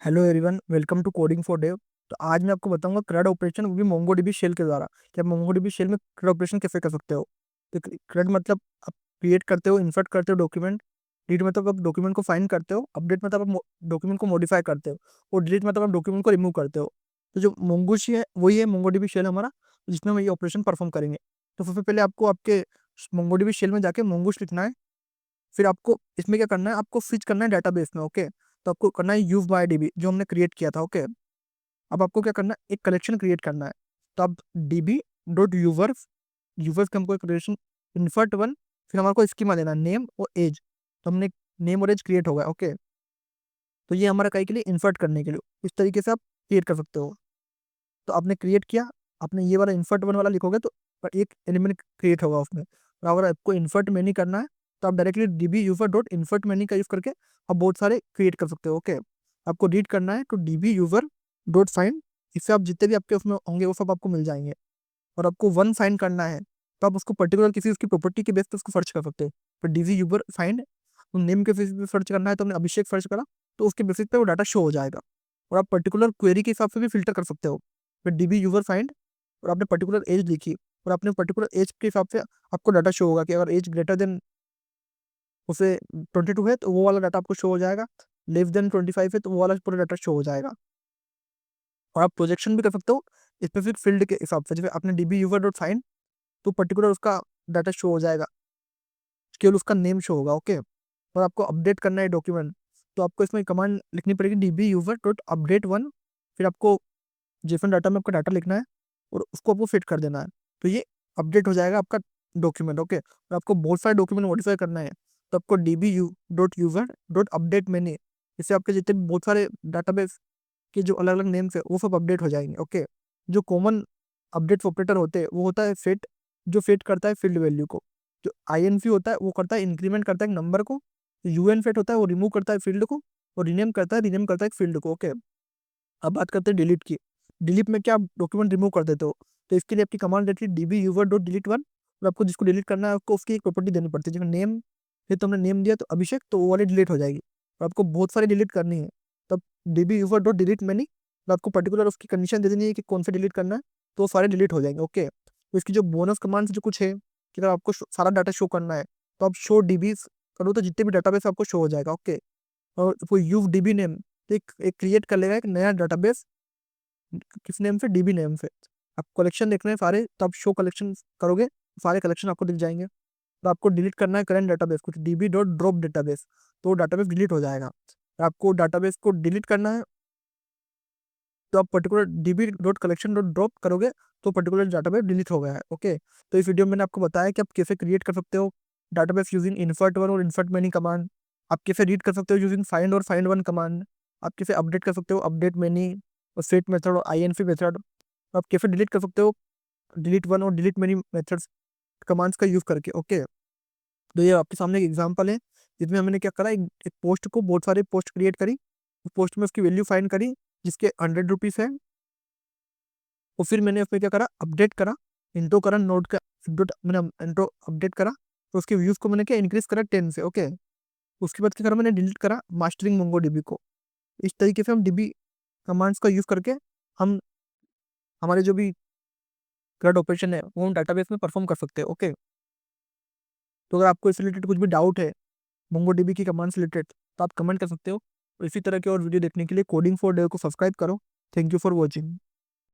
Hello everyone, welcome to coding for dev. तो आज मैं आपको बताऊंगा CRUD ऑपरेशन, वो भी मोंगोडीबी शेल के द्वारा कि आप मोंगोडीबी शेल में CRUD ऑपरेशन कैसे कर सकते हो। तो CRUD मतलब आप क्रिएट करते हो, इंसर्ट करते हो डॉक्यूमेंट। रीड मतलब आप डॉक्यूमेंट को फाइंड करते हो। अपडेट मतलब आप डॉक्यूमेंट को मॉडिफाई करते हो। और डिलीट मतलब आप डॉक्यूमेंट को रिमूव करते हो। तो जो मोंगोशी है वही है मोंगोडीबी शेल हमारा, जिसमें हम ये ऑपरेशन परफॉर्म करेंगे। तो सबसे पहले आपको आपके मोंगोडीबी शेल में जाके मोंगोश लिखना है। फिर आपको इसमें क्या करना है, आपको स्विच करना है डेटाबेस में। ओके, तो आपको करना है यूज बाय डीबी जो हमने क्रिएट किया था। ओके, अब आपको क्या करना है, एक कलेक्शन क्रिएट करना है। तो आप डीबी डॉट यूवर्स यूवर्स का हमको एक कलेक्शन इन्फर्ट वन, फिर हमारे को स्कीमा देना है नेम और एज। तो हमने नेम और एज क्रिएट हो गया। ओके, तो ये हमारा कहीं के लिए इन्फर्ट करने के लिए इस तरीके से आप क्रिएट कर सकते हो। तो आपने क्रिएट किया, आपने ये वाला इन्फर्ट वन वाला लिखोगे तो पर एक एलिमेंट क्रिएट होगा उसमें। और अगर आपको इन्फर्ट में नहीं करना है तो आप directly DB user dot insert many का यूज करके आप बहुत सारे क्रिएट कर सकते हो। ओके, आपको रीड करना है तो डीबी यूजर डॉट फाइंड। इससे आप जितने भी आपके उसमें होंगे वो सब आपको मिल जाएंगे। और आपको वन फाइंड करना है तो आप उसको पर्टिकुलर किसी उसकी प्रॉपर्टी के बेस पे उसको सर्च कर सकते हो। पर डीबी यूजर फाइंड नेम के बेसिस पे सर्च करना है तो हमने अभिषेक सर्च करा, तो उसके बेसिस पे वो डाटा शो हो जाएगा। और आप पर्टिकुलर क्वेरी के हिसाब से भी फिल्टर कर सकते हो। फिर डीबी यूजर फाइंड और आपने पर्टिकुलर एज लिखी, और आपने पर्टिकुलर एज के हिसाब से आपको डाटा शो होगा कि अगर एज ग्रेटर देन उसे 22 है तो वो वाला डाटा आपको शो हो जाएगा। लेस देन 25 है तो वो वाला पूरा डाटा शो हो जाएगा। और आप प्रोजेक्शन भी कर सकते हो स्पेसिफिक फील्ड के हिसाब से। जैसे आपने डीबी यूजर डॉट फाइंड, तो पर्टिकुलर उसका डाटा शो हो जाएगा, केवल उसका नेम शो होगा। ओके, और आपको अपडेट करना है डॉक्यूमेंट, तो आपको इसमें कमांड लिखनी पड़ेगी dB user dot update one. फिर आपको जेसन डाटा में आपका डाटा लिखना है और उसको आपको फिट कर देना है। तो ये अपडेट हो जाएगा आपका डॉक्यूमेंट। ओके, और आपको बहुत सारे डॉक्यूमेंट मॉडिफाई करना है तो आपको dB U dot user dot update many, इससे आपके जितने भी बहुत सारे डाटाबेस के जो अलग अलग नेम्स है वो सब अपडेट हो जाएंगे। ओके, जो कॉमन अपडेट ऑपरेटर होते हैं वो होता है फेट, जो फेट करता है फील्ड वैल्यू को। जो आईएनफी होता है वो करता है इंक्रीमेंट करता है एक नंबर को। यूएन फेट होता है वो रिमूव करता है फील्ड को, और रीनेम करता है एक फील्ड को। ओके, अब बात करते हैं डिलीट की। डिलीट में क्या आप डॉक्यूमेंट रिमूव कर देते हो, तो इसके लिए आपकी कमांड रहती है dB user dot delete one. और आपको जिसको डिलीट करना है आपको उसकी एक प्रॉपर्टी देनी पड़ती है। जैसे नेम, फिर तुमने नेम दिया तो अभिषेक, तो वो वाली डिलीट हो जाएगी। और आपको बहुत सारी डिलीट करनी है, तब dB user dot delete many, तो आपको पर्टिकुलर उसकी कंडीशन दे देनी है कि कौन से डिलीट करना है, तो वो सारे डिलीट हो जाएंगे। ओके, तो इसकी जो बोनस कमांड जो कुछ है कि अगर आपको सारा डाटा शो करना है तो आप शो डीबी करो तो जितने भी डाटाबेस आपको शो हो जाएगा। ओके, और वो यूज डीबी नेम, तो एक क्रिएट कर लेगा एक नया डाटाबेस किस नेम से, डीबी नेम से। आप कलेक्शन देख रहे हैं सारे, तो आप शो कलेक्शन करोगे सारे कलेक्शन आपको दिख जाएंगे। तो आपको डिलीट करना है करंट डाटाबेस कुछ डीबी डॉट ड्रॉप डेटाबेस, तो डाटाबेस डिलीट हो जाएगा। आपको डाटाबेस को डिलीट करना है तो आप particular dB dot collection dot drop करोगे तो पर्टिकुलर डाटाबेस डिलीट हो गया है। ओके, तो इस वीडियो में मैंने आपको बताया कि आप कैसे क्रिएट कर सकते हो डाटाबेस यूजिंग इन्फर्ट वन और इन्फर्ट मैनी कमांड। आप कैसे रीड कर सकते हो यूजिंग फाइंड और फाइंड वन कमांड। आप कैसे अपडेट कर सकते हो अपडेट मैनी और सेट मेथड और आईएनफी मेथड। आप कैसे डिलीट कर सकते हो डिलीट वन और डिलीट मैनी मेथड्स कमांड्स का यूज करके। ओके, तो ये आपके सामने एक एग्जांपल है जिसमें हमने क्या करा, एक पोस्ट को बहुत सारे पोस्ट क्रिएट करी, उस पोस्ट में उसकी वैल्यू फाइंड करी जिसके 100 रुपीज़ है। और फिर मैंने उसमें क्या करा, अपडेट करा, इंट्रो करा नोट का डॉट, मैंने इंट्रो अपडेट करा तो उसके व्यूज को मैंने क्या इंक्रीज करा 10 से। ओके, उसके बाद क्या करा, मैंने डिलीट करा मास्टरिंग मोंगो डीबी को। इस तरीके से हम डीबी कमांड्स का यूज करके हम हमारे जो भी CRUD ऑपरेशन है वो हम डाटाबेस में परफॉर्म कर सकते हैं। ओके, तो अगर आपको इससे रिलेटेड कुछ भी डाउट है मोंगो डीबी की कमांड से रिलेटेड तो आप कमेंट कर सकते हो। और इसी तरह के और वीडियो देखने के लिए कोडिंग फॉर डेव को सब्सक्राइब करो। Thank you for watching.